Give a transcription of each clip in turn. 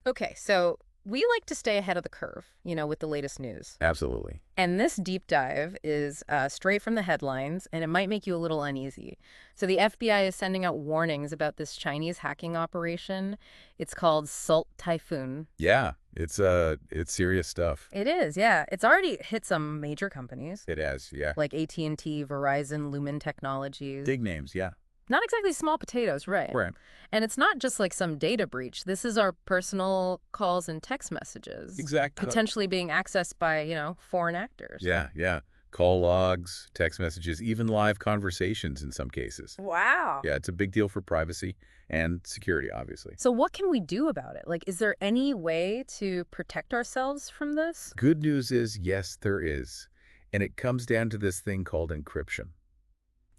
Okay, so we like to stay ahead of the curve, with the latest news. Absolutely. And this deep dive is straight from the headlines, and it might make you a little uneasy. So the FBI is sending out warnings about this Chinese hacking operation. It's called Salt Typhoon. Yeah, it's serious stuff. It is, yeah. It's already hit some major companies It has, yeah. like AT&T, Verizon, Lumen Technologies. Big names, yeah. Not exactly small potatoes, right? Right. And it's not just like some data breach. This is our personal calls and text messages Exactly. potentially being accessed by, foreign actors. Yeah, yeah. Call logs, text messages, even live conversations in some cases. Wow. Yeah, it's a big deal for privacy and security, obviously. So what can we do about it? Like, is there any way to protect ourselves from this? Good news is, yes, there is. And it comes down to this thing called encryption.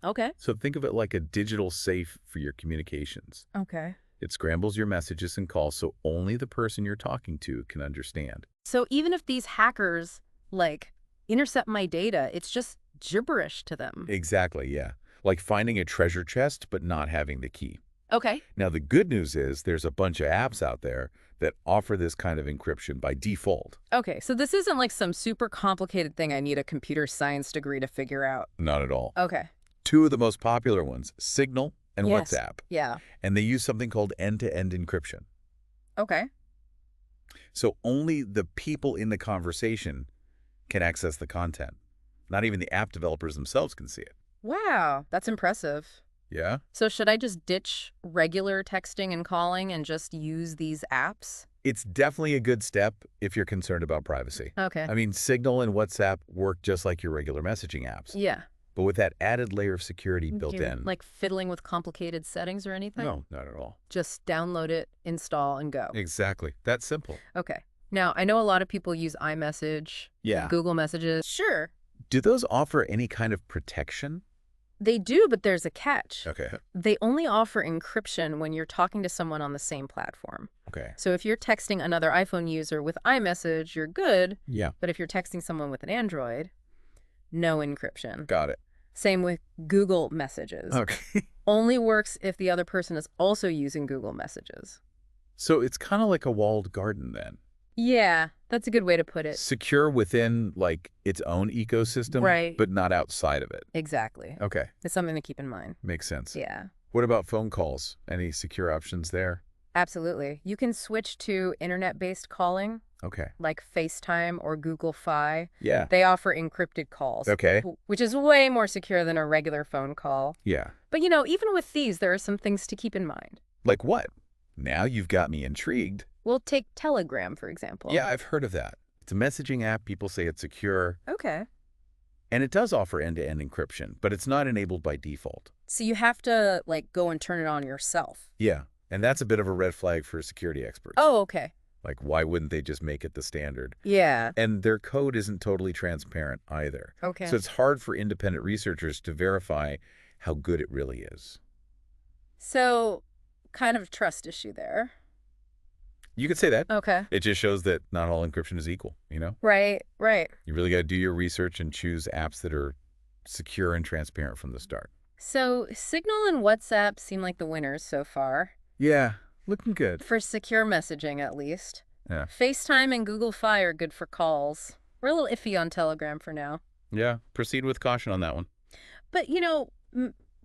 Okay. So think of it like a digital safe for your communications. Okay. It scrambles your messages and calls so only the person you're talking to can understand. So even if these hackers, like, intercept my data, it's just gibberish to them. Exactly, yeah. Like finding a treasure chest but not having the key. Okay. Now, the good news is there's a bunch of apps out there that offer this kind of encryption by default. Okay, so this isn't like some super complicated thing I need a computer science degree to figure out. Not at all. Okay. Two of the most popular ones, Signal and Yes. WhatsApp. Yeah. And they use something called end-to-end encryption. Okay. So only the people in the conversation can access the content. Not even the app developers themselves can see it. Wow, that's impressive. Yeah? So should I just ditch regular texting and calling and just use these apps? It's definitely a good step if you're concerned about privacy. Okay. I mean, Signal and WhatsApp work just like your regular messaging apps. Yeah. But with that added layer of security built Okay, in. like fiddling with complicated settings or anything? No, not at all. Just download it, install, and go. Exactly. That's simple. Okay. Now, I know a lot of people use iMessage, Yeah. Google Messages. Sure. Do those offer any kind of protection? They do, but there's a catch. Okay. They only offer encryption when you're talking to someone on the same platform. Okay. So if you're texting another iPhone user with iMessage, you're good. Yeah. But if you're texting someone with an Android, no encryption. Got it. Same with Google Messages. Okay. Only works if the other person is also using Google Messages. So it's kind of like a walled garden then. Yeah, that's a good way to put it. Secure within, like, its own ecosystem, Right. but not outside of it. Exactly. Okay. It's something to keep in mind. Makes sense. Yeah, What about phone calls? Any secure options there? absolutely. You can switch to internet-based calling, Okay. like FaceTime or Google Fi. Yeah. They offer encrypted calls, Okay. which is way more secure than a regular phone call. Yeah. But, even with these, there are some things to keep in mind. Like what? Now you've got me intrigued. We'll take Telegram, for example. Yeah, I've heard of that. It's a messaging app. People say it's secure. Okay. And it does offer end-to-end encryption, but it's not enabled by default. So you have to, like, go and turn it on yourself. Yeah. And that's a bit of a red flag for security experts. Oh, okay. Like, why wouldn't they just make it the standard? Yeah. And their code isn't totally transparent either. Okay. So it's hard for independent researchers to verify how good it really is. So, kind of trust issue there. You could say that. Okay. It just shows that not all encryption is equal, you know? Right, right. You really got to do your research and choose apps that are secure and transparent from the start. So, Signal and WhatsApp seem like the winners so far. Yeah, looking good. For secure messaging, at least. Yeah. FaceTime and Google Fi are good for calls. We're a little iffy on Telegram for now. Yeah, proceed with caution on that one. But,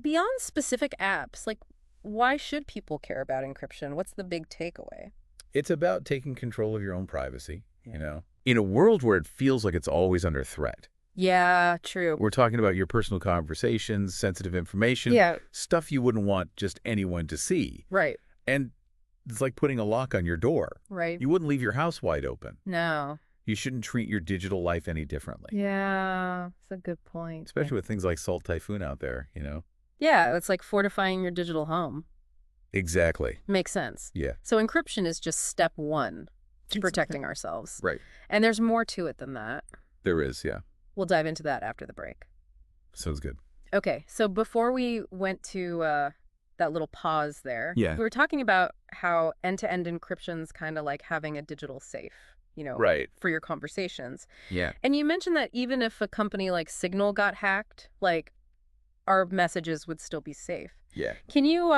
beyond specific apps, like, why should people care about encryption? What's the big takeaway? It's about taking control of your own privacy, In a world where it feels like it's always under threat. Yeah, true. We're talking about your personal conversations, sensitive information, Yeah, stuff you wouldn't want just anyone to see. right, And it's like putting a lock on your door. right. You wouldn't leave your house wide open. No. You shouldn't treat your digital life any differently. Yeah, that's a good point. Especially with things like Salt Typhoon out there, Yeah, it's like fortifying your digital home. Exactly. Makes sense. Yeah. So encryption is just step one to protecting ourselves. Right. And there's more to it than that. There is, yeah. We'll dive into that after the break. Sounds good. Okay, so before we went to that little pause there, Yeah. we were talking about how end-to-end encryption's kind of like having a digital safe, Right. for your conversations. Yeah. And you mentioned that even if a company like Signal got hacked, like our messages would still be safe. Yeah. Can you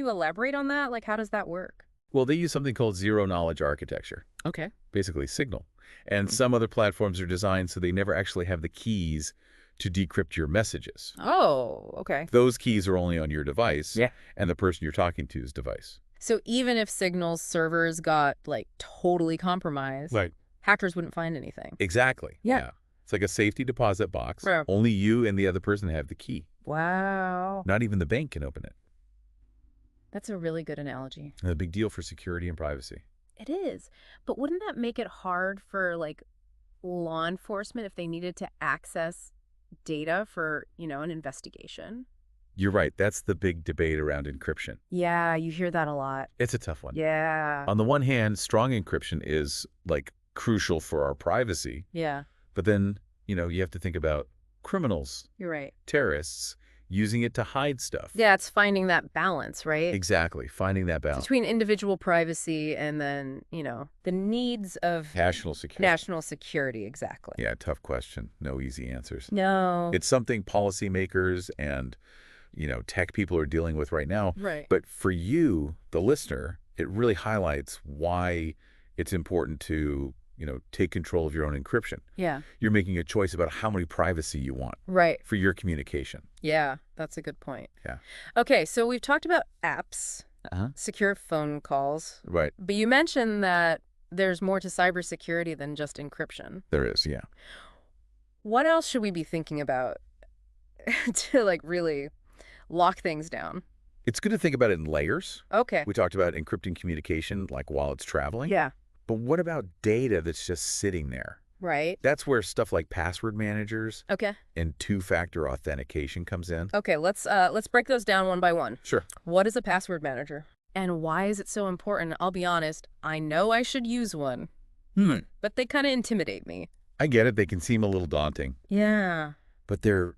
elaborate on that? Like, how does that work? Well, they use something called zero-knowledge architecture, Okay. basically Signal. And some other platforms are designed so they never actually have the keys to decrypt your messages. Oh, okay. Those keys are only on your device Yeah. and the person you're talking to's device. So even if Signal's servers got, like, totally compromised, Right. hackers wouldn't find anything. Exactly. Yeah. It's like a safety deposit box. Right. Only you and the other person have the key. Wow. Not even the bank can open it. That's a really good analogy. And a big deal for security and privacy. It is. But wouldn't that make it hard for, like, law enforcement if they needed to access data for, an investigation? You're right. That's the big debate around encryption. Yeah, you hear that a lot. It's a tough one. Yeah. On the one hand, strong encryption is, like, crucial for our privacy. Yeah, But then, you have to think about criminals, you're right. terrorists, using it to hide stuff. Yeah, it's finding that balance, right? Exactly. Finding that balance. Between individual privacy and then, the needs of National security. national security, exactly. Yeah, tough question. No easy answers. No. It's something policymakers and, tech people are dealing with right now. Right. But for you, the listener, it really highlights why it's important to, take control of your own encryption. Yeah. You're making a choice about how many privacy you want Right. for your communication. Yeah, that's a good point. Yeah. Okay, so we've talked about apps, Uh-huh. secure phone calls, Right. but you mentioned that there's more to cybersecurity than just encryption. There is, yeah. What else should we be thinking about to, like, really lock things down? It's good to think about it in layers. Okay. We talked about encrypting communication, like while it's traveling. Yeah. But what about data that's just sitting there? Right. That's where stuff like password managers Okay. and two-factor authentication comes in. Okay, let's break those down one by one. Sure. What is a password manager? And why is it so important? I'll be honest, I know I should use one, but they kind of intimidate me. I get it. They can seem a little daunting, Yeah. but they're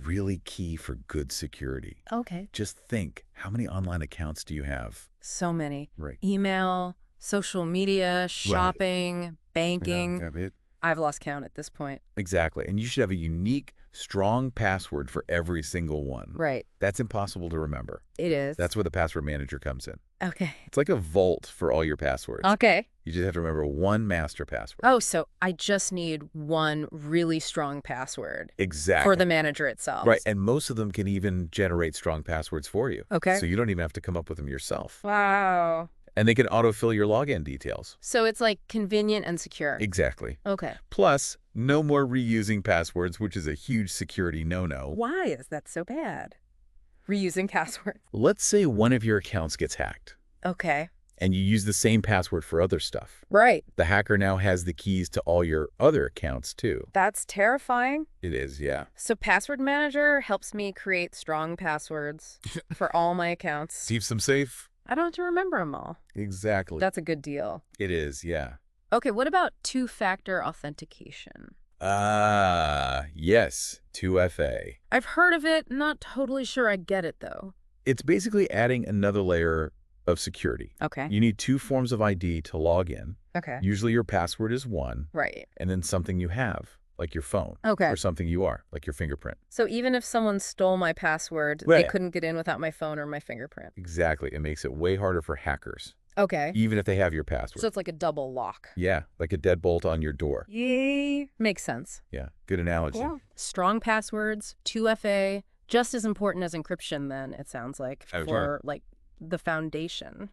really key for good security. Okay. Just think, how many online accounts do you have? So many. Right. Email, social media, shopping, banking. Yeah, I've lost count at this point. exactly. And you should have a unique, strong password for every single one. Right. That's impossible to remember. It is. That's where the password manager comes in. Okay. It's like a vault for all your passwords. Okay. You just have to remember one master password. Oh, so I just need one really strong password Exactly. for the manager itself. Right, and most of them can even generate strong passwords for you. Okay. So you don't even have to come up with them yourself. Wow. And they can autofill your login details. So it's like convenient and secure. Exactly. Okay. Plus, no more reusing passwords, which is a huge security no-no. Why is that so bad? Reusing passwords. Let's say one of your accounts gets hacked, Okay. and you use the same password for other stuff. Right. The hacker now has the keys to all your other accounts, too. That's terrifying. It is, yeah. So Password Manager helps me create strong passwords for all my accounts. Keeps them safe. I don't have to remember them all. Exactly. That's a good deal. It is, yeah. Okay, what about two-factor authentication? Yes, 2FA. I've heard of it, not totally sure I get it, though. It's basically adding another layer of security. Okay. You need two forms of ID to log in. Okay. Usually your password is one, Right. and then something you have, like your phone. Okay. Or something you are, like your fingerprint. So even if someone stole my password, they Right. couldn't get in without my phone or my fingerprint. Exactly. It makes it way harder for hackers, Okay. even if they have your password. So it's like a double lock. Yeah, like a deadbolt on your door. Yay. Makes sense. Yeah, good analogy. Yeah. Strong passwords, 2FA, just as important as encryption then, it sounds like, Oh, for like the foundation.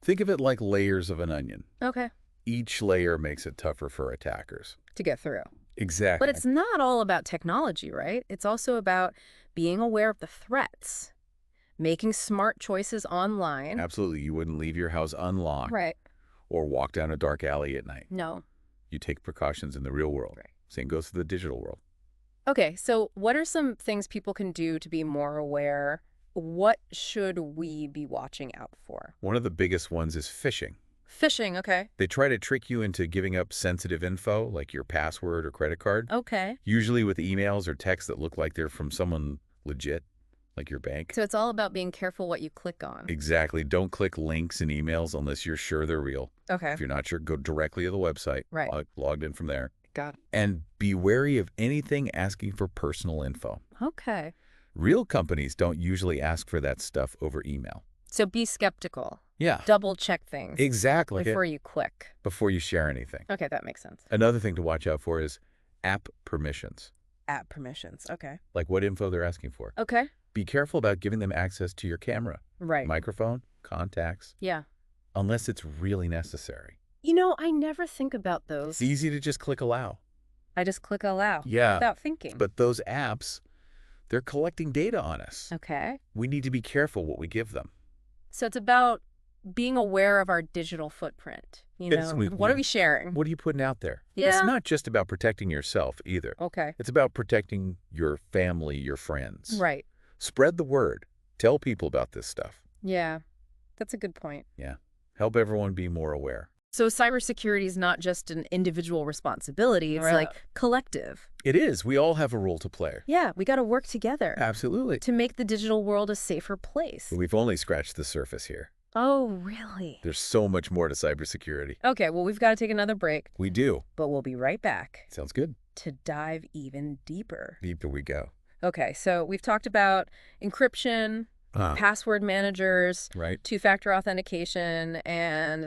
Think of it like layers of an onion. Okay. Each layer makes it tougher for attackers. To get through. Exactly. But it's not all about technology, right? It's also about being aware of the threats, making smart choices online. Absolutely. You wouldn't leave your house unlocked Right. or walk down a dark alley at night. No. You take precautions in the real world. Right. Same goes for the digital world. Okay, so what are some things people can do to be more aware? What should we be watching out for? One of the biggest ones is phishing. Phishing, okay. They try to trick you into giving up sensitive info, like your password or credit card, Okay. usually with emails or texts that look like they're from someone legit, like your bank. So it's all about being careful what you click on. Exactly. Don't click links in emails unless you're sure they're real. Okay. If you're not sure, go directly to the website, Right. logged in from there. Got it. And be wary of anything asking for personal info. Okay. Real companies don't usually ask for that stuff over email. So be skeptical. Yeah, Double check things exactly. before you click. Before you share anything. Okay, that makes sense. Another thing to watch out for is app permissions. App permissions. Okay. Like what info they're asking for. Okay. Be careful about giving them access to your camera, Right. microphone, contacts, Yeah. unless it's really necessary. I never think about those. It's easy to just click allow. I just click allow. Yeah. Without thinking. But those apps, they're collecting data on us. Okay. We need to be careful what we give them. So it's about being aware of our digital footprint. Yes, What are we sharing? What are you putting out there? Yeah. It's not just about protecting yourself either. Okay. It's about protecting your family, your friends. Right. Spread the word. Tell people about this stuff. Yeah. That's a good point. Yeah. Help everyone be more aware. So cybersecurity is not just an individual responsibility. It's Right. like collective. It is. We all have a role to play. Yeah, we got to work together Absolutely. to make the digital world a safer place. But we've only scratched the surface here. Oh, really? There's so much more to cybersecurity. Okay, well, we've got to take another break, We do. but we'll be right back Sounds good. to dive even deeper. Deeper we go. Okay, so we've talked about encryption, password managers, Right. two-factor authentication, and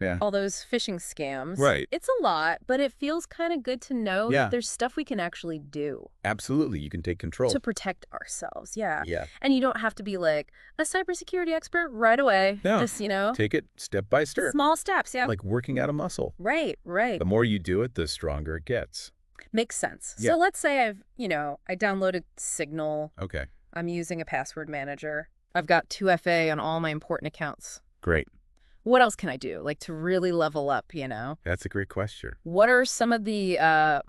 Yeah. all those phishing scams. Right. It's a lot, but it feels kind of good to know Yeah. that there's stuff we can actually do Absolutely. You can take control. to protect ourselves. Yeah. Yeah. And you don't have to be like a cybersecurity expert right away. No. Just, Take it step by step. small steps. Yeah. Like working out a muscle. Right. The more you do it, the stronger it gets. Makes sense. Yeah. So let's say I downloaded Signal. Okay. I'm using a password manager. I've got 2FA on all my important accounts. Great. What else can I do, like, to really level up, That's a great question. What are some of the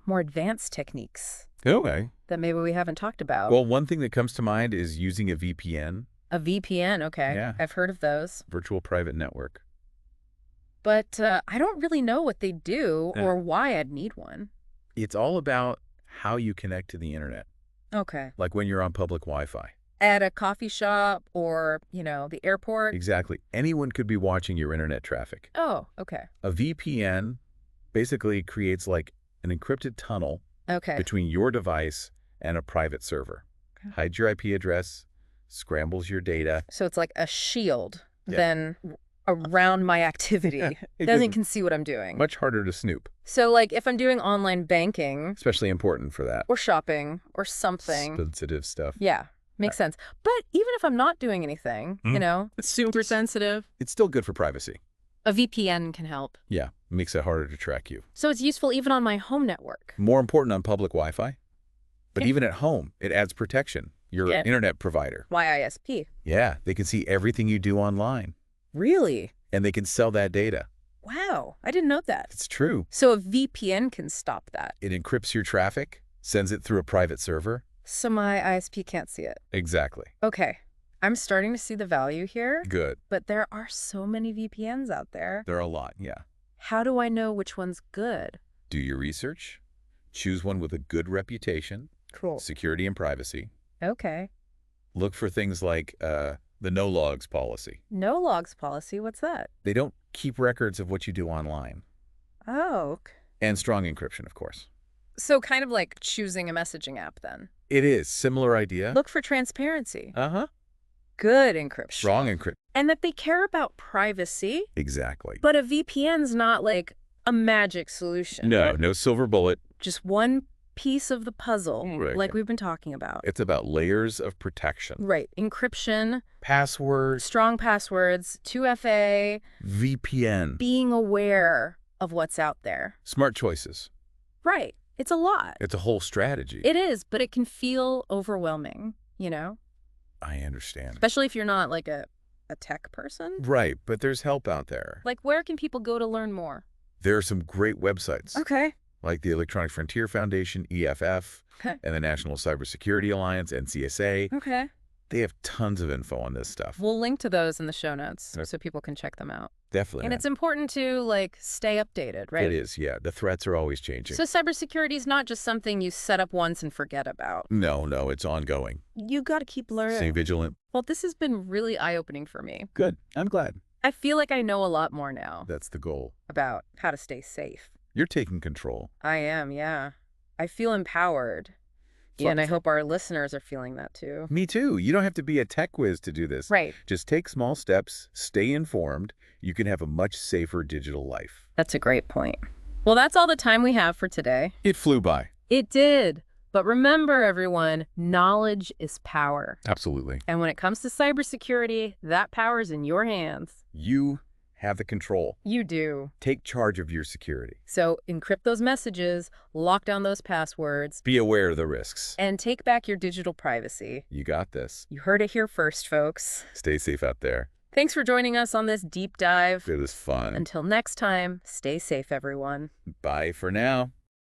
more advanced techniques Okay. that maybe we haven't talked about? Well, one thing that comes to mind is using a VPN, A VPN, okay. Yeah. I've heard of those. virtual private network. But I don't really know what they do Yeah. or why I'd need one. It's all about how you connect to the internet, Okay. like when you're on public Wi-Fi. At a coffee shop or, the airport? Exactly. Anyone could be watching your internet traffic. Oh, okay. A VPN basically creates like an encrypted tunnel Okay. between your device and a private server. Okay. Hides your IP address, scrambles your data. So it's like a shield Yeah. then around my activity. It Then gets it can see what I'm doing. much harder to snoop, So, like, if I'm doing online banking especially important for that. or shopping or something, Sensitive stuff. yeah, makes sense. But even if I'm not doing anything, it's super sensitive, It's still good for privacy. a VPN can help. Yeah, makes it harder to track you. So it's useful even on my home network. More important on public Wi-Fi, but Yeah. even at home, it adds protection. Your Yeah. internet provider. YISP. Yeah, they can see everything you do online, Really? and they can sell that data. Wow, I didn't know that. It's true. So a VPN can stop that. It encrypts your traffic, sends it through a private server. So my ISP can't see it. Exactly. Okay, I'm starting to see the value here, Good. but there are so many VPNs out there. There are a lot, yeah. How do I know which one's good? Do your research. Choose one with a good reputation, Cool. security and privacy. Okay. Look for things like the no logs policy. No logs policy, what's that? They don't keep records of what you do online. Oh, And strong encryption, of course. so kind of like choosing a messaging app then. It is. Similar idea. Look for transparency. Uh-huh. Good encryption. Strong encryption. And that they care about privacy, Exactly. but a VPN's not like a magic solution. No, right? no silver bullet. Just one piece of the puzzle, Right. like we've been talking about. It's about layers of protection. Right. Encryption, Passwords, strong passwords, 2FA, VPN, being aware of what's out there. smart choices. Right. It's a lot. It's a whole strategy. It is, but it can feel overwhelming, I understand. especially if you're not like a tech person. Right, but there's help out there. Like, where can people go to learn more? There are some great websites, Okay. like the Electronic Frontier Foundation, EFF, Okay. and the National Cybersecurity Alliance, NCSA. Okay. They have tons of info on this stuff. We'll link to those in the show notes Okay. so people can check them out. Definitely. And man. it's important to, like, stay updated, right? It is, yeah. The threats are always changing. So cybersecurity is not just something you set up once and forget about. No, it's ongoing. You got to keep learning. Stay vigilant. Well, this has been really eye-opening for me. Good. I'm glad. I feel like I know a lot more now That's the goal. about how to stay safe. You're taking control. I am, yeah. I feel empowered. Yeah, and I hope our listeners are feeling that too. Me too. You don't have to be a tech whiz to do this. Right. Just take small steps, stay informed. You can have a much safer digital life. That's a great point. Well, that's all the time we have for today. It flew by. It did. But remember, everyone, knowledge is power. Absolutely. And when it comes to cybersecurity, that power's in your hands. You have the control. You do. Take charge of your security. So encrypt those messages, lock down those passwords, Be aware of the risks. and take back your digital privacy. You got this. You heard it here first, folks. Stay safe out there. Thanks for joining us on this deep dive. It was fun. Until next time, stay safe, everyone. Bye for now.